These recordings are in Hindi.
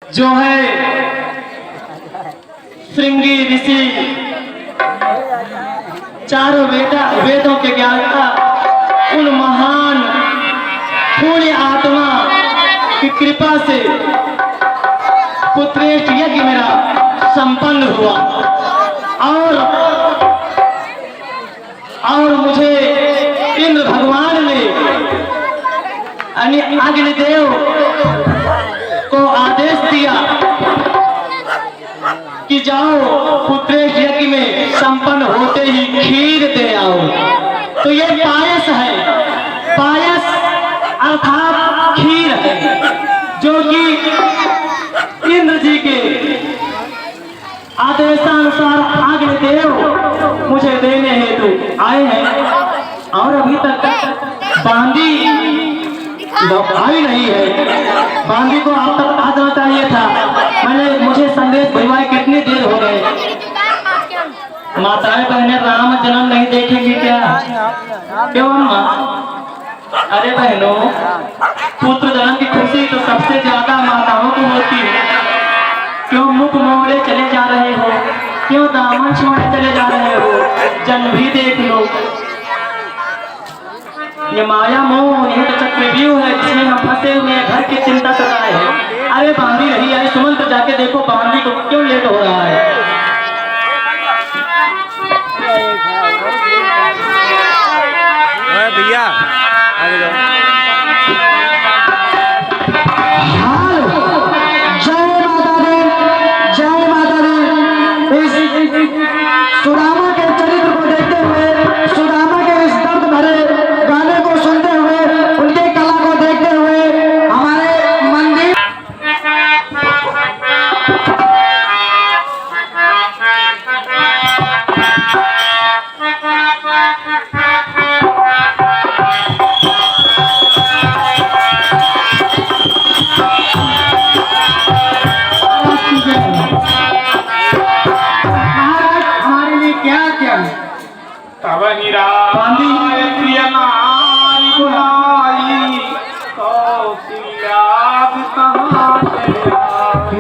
जो है श्रृंगी ऋषि, चारों वेदों के ज्ञाता, उन महान पुण्य आत्मा की कृपा से पुत्रेष्ठ यज्ञ मेरा संपन्न हुआ और मुझे इंद्र भगवान ने अग्निदेव को आदेश दिया कि जाओ पुत्रेष्ठ यज्ञ में संपन्न होते ही खीर दे आओ। तो ये पायस है, पायस अर्थात खीर है, जो कि इंद्र जी के आदेशानुसार अग्निदेव मुझे देने हेतु आए हैं और अभी तक बांदी आई नहीं है। बांदी को आप तक आ जाना चाहिए था। मुझे संदेश भिजवाए, कितनी देर हो गए। माताएं बहनें राम जन्म नहीं देखेंगी क्या? क्यों अम्मा? अरे बहनों, पुत्र जन्म की खुशी तो सबसे ज्यादा माताओं को होती है। क्यों मुख मोड़े चले जा रहे हो? क्यों दामन छोड़े चले जा रहे हो? जन्म भी देख लो। ये माया मोह यह तो चक्रव्यूह है जिसमें हम फंसे हुए हैं, घर की चिंता सताए है। अरे बांदी रही आई, सुमंत जाके देखो बांदी को क्यों लेट हो रहा है। भैया आगे जाओ। जय माता दी। इस सुदामा के चरित्र को देखते हुए, सुदामा के इस दर्द भरे गाने को सुनते हुए, उनके कला को देखते हुए हमारे मंदिर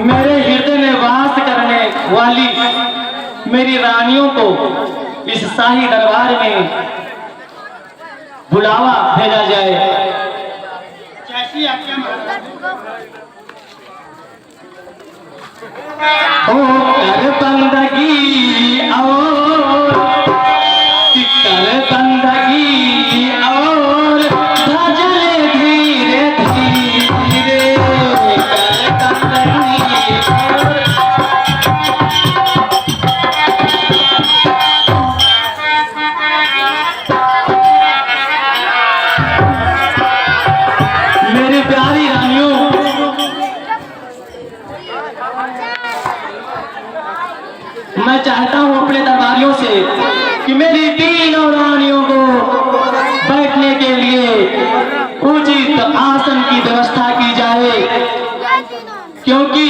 मेरे हृदय में वास करने वाली मेरी रानियों को इस शाही दरबार में बुलावा भेजा जाए। ओ कर बंदगी और कर बंदगी और भजन धीरे धीरे कर बंदगी और मेरी प्यारी रानियों, मैं चाहता हूं अपने दरबारियों से कि मेरी तीनों रानियों को बैठने के लिए उचित आसन की व्यवस्था की जाए, क्योंकि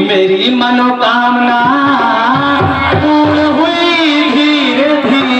मेरी मनोकामना पूर्ण हुई धीरे धीरे।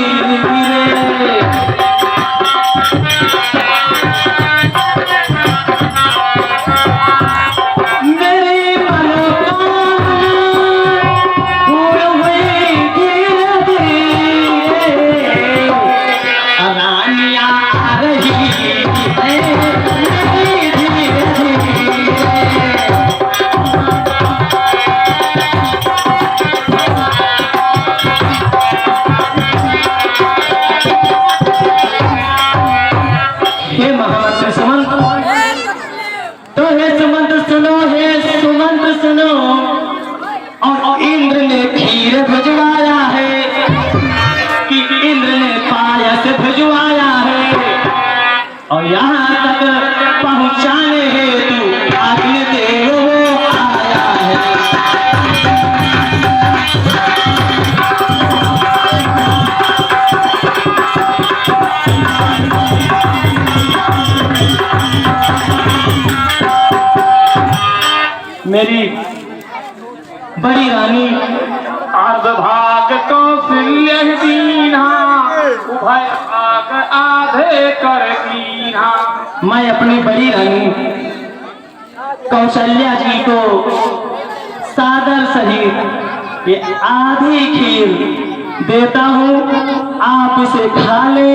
और इंद्र ने खीर भिजवाया है कि इंद्र ने पायस भिजवाया है, और यहाँ तक पहुँचाने हेतु अग्निदेव आया है। मेरी बड़ी रानी अर्धभाग कौशल्य दीना, उभय भाग आधे कर कीना। मैं अपनी बड़ी रानी कौशल्या जी को सही ये आधी खीर देता हूँ, आप इसे खा ले।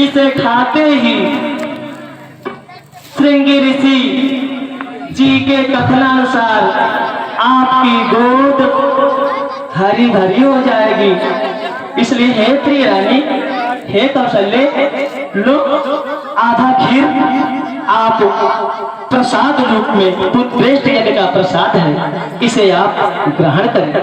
इसे खाते ही श्रृंगी ऋषि जी के कथनानुसार आपकी गोद हरी भरी हो जाएगी। इसलिए हे प्रिय रानी, हे कौशल्य, लो आधा खीर आप प्रसाद रूप में पुत्रेष्ठ यज्ञ का प्रसाद है, इसे आप ग्रहण करें।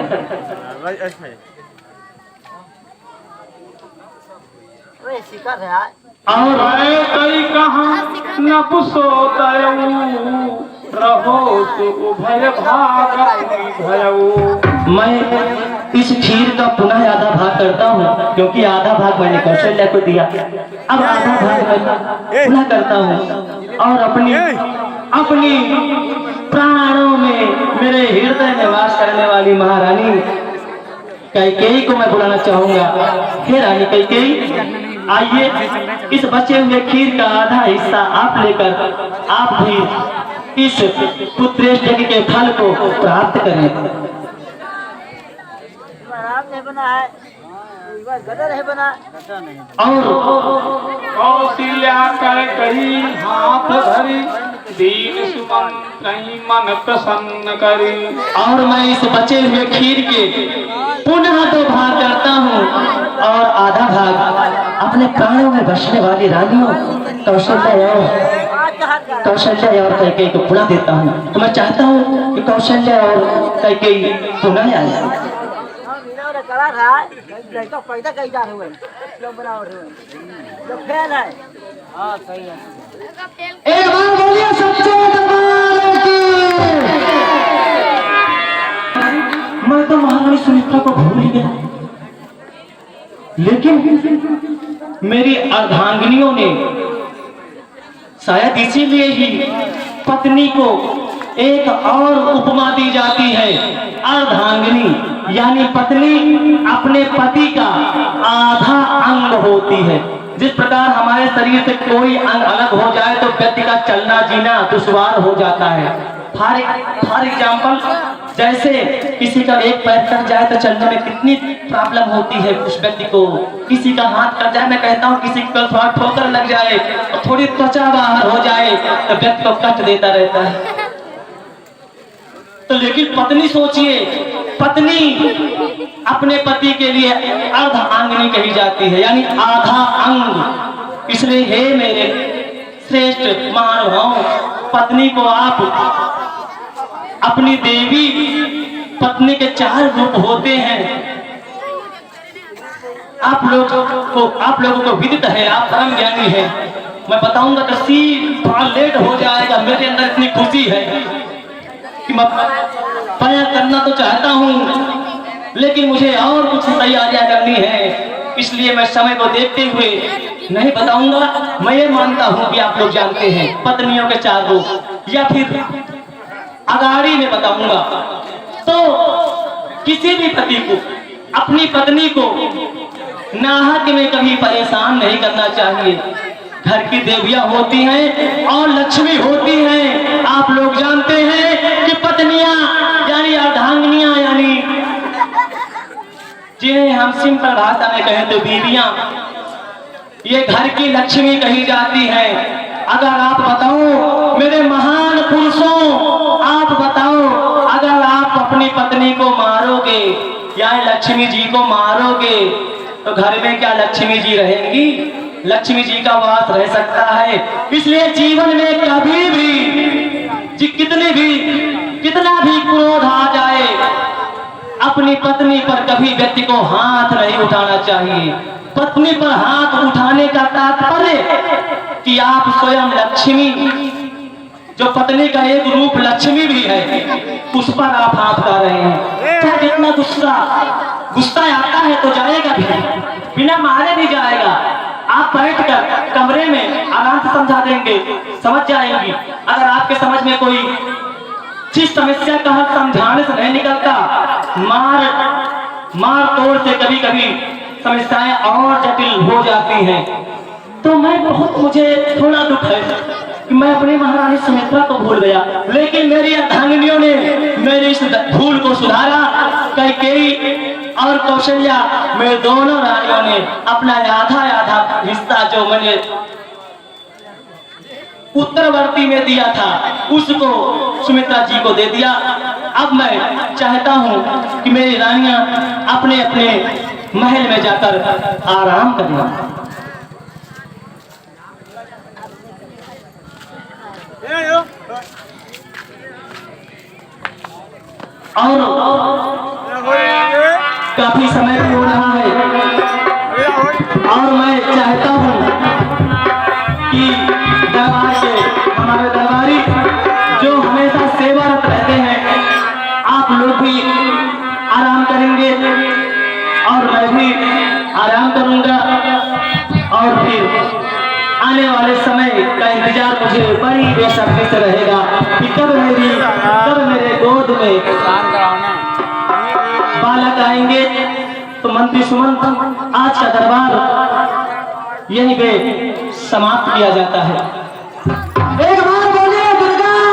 और कई कहाँ न पुसो रहो तो उभय भाग भयऊ। मैं इस खीर का पुनः आधा भाग करता हूँ, क्योंकि आधा भाग मैंने कौशल्या को दिया, अब आधा भाग मैं पुनः करता हूँ और अपनी प्राणों में मेरे हृदय में वास करने वाली महारानी कैकेयी को मैं बुलाना चाहूंगा। हे रानी कैकेयी, आइए इस बचे हुए खीर का आधा हिस्सा आप लेकर आप भी इस पुत्रेष्ठ यज्ञ के फल को प्राप्त करें। और कौशल्या कर कही हाथ धरी दीन सुमन कहीं मन प्रसन्न करी। और मैं इस बचे हुए खीर के पुनः दो भाग करता हूँ और आधा भाग अपने प्राणों में बसने वाली रानियों कौशल्या और कैकेयी को पुनः देता हूँ। तो मैं चाहता हूँ कि कौशल्या और कैकेयी पुनः आए। एक बार बोलिए सच्चे दरबार की। मैं तो महारानी सुमित्रा को भूल ही गया, लेकिन मेरी अर्धांगिनियों ने शायद इसीलिए ही पत्नी को एक और उपमा दी जाती है। अर्धांगिनी यानी पत्नी अपने पति का आधा अंग होती है। जिस प्रकार हमारे शरीर से कोई अंग अलग हो जाए तो व्यक्ति का चलना जीना दुश्वार हो जाता है। फॉर एग्जाम्पल, जैसे किसी का एक पैर कट जाए तो चलने में कितनी प्रॉब्लम होती है उस व्यक्ति को। किसी का हाथ कट जाए, मैं कहता हूँ किसी को थोड़ा ठोकर लग जाए और थोड़ी त्वचा बाहर हो जाए तो व्यक्ति को कट देता रहता है। तो लेकिन पत्नी सोचिए, पत्नी अपने पति के लिए अर्धांगिनी कही जाती है, यानी आधा अंग। इसलिए हे मेरे श्रेष्ठ महानुभाव, पत्नी को आप अपनी देवी, पत्नी के 4 रूप होते हैं। आप लोगों को विदित है, आप धर्म ज्ञानी हैं। मैं बताऊंगा तो थोड़ा लेट हो जाएगा। मेरे अंदर इतनी खुशी है कि मैं बयां करना तो चाहता हूं, लेकिन मुझे और कुछ तैयारियां करनी है, इसलिए मैं समय को देखते हुए नहीं बताऊंगा। मैं ये मानता हूं कि आप लोग जानते हैं पत्नियों के 4 रूप, या फिर अगाड़ी में बताऊंगा। तो किसी भी पति को अपनी पत्नी को नाहक में कभी परेशान नहीं करना चाहिए। घर की देवियां होती हैं और लक्ष्मी होती हैं। आप लोग जानते हैं कि पत्नियां यानी अर्धांगिनियां, यानी जिन्हें हम सिंपल भाषा में कहें तो बीवियां, ये घर की लक्ष्मी कही जाती है। अगर आप बताओ मेरे महान पुरुषों, आप बताओ अगर आप अपनी पत्नी को मारोगे या लक्ष्मी जी को मारोगे तो घर में क्या लक्ष्मी जी रहेंगी? लक्ष्मी जी का वास रह सकता है? इसलिए जीवन में कभी भी कितना भी क्रोध आ जाए, अपनी पत्नी पर कभी व्यक्ति को हाथ नहीं उठाना चाहिए। पत्नी पर हाथ उठाने का तात्पर्य कि आप स्वयं लक्ष्मी, जो पत्नी का एक रूप लक्ष्मी भी है, उस पर आप हाथ उठा रहे हैं। चाहे जितना गुस्सा आता है तो जाएगा भी, बिना मारे भी जाएगा। आप बैठकर कमरे में आराम से समझा देंगे, समझ जाएंगी। अगर आपके समझ में कोई जिस समस्या का हल समझाने से नहीं निकलता, मार तोड़ से कभी कभी समस्याएं और जटिल हो जाती हैं। तो मुझे थोड़ा दुख है कि मैं अपनी महारानी सुमित्रा को भूल गया, लेकिन मेरी अर्धांगिनियों ने मेरी भूल को सुधारा। कैकेयी और कौशल्या में दोनों रानियों ने अपना आधा आधा हिस्सा जो मैंने उत्तरवर्ती में दिया था उसको सुमित्रा जी को दे दिया। अब मैं चाहता हूँ कि मेरी रानियां अपने अपने महल में जाकर आराम करें। और काफी समय भी हो रहा है और मैं चाहता हूँ कि दरबार के हमारे दरबारी जो हमेशा सेवारत रहते हैं, आप लोग भी आराम करेंगे और मैं भी आराम करूंगा और फिर आने वाले समय का इंतजार मुझे बड़ी बेसब्री से रहेगा कि कब मेरे गोद में बालक आएंगे। तो मंत्री सुमंत, आज का दरबार यहीं पे समाप्त किया जाता है।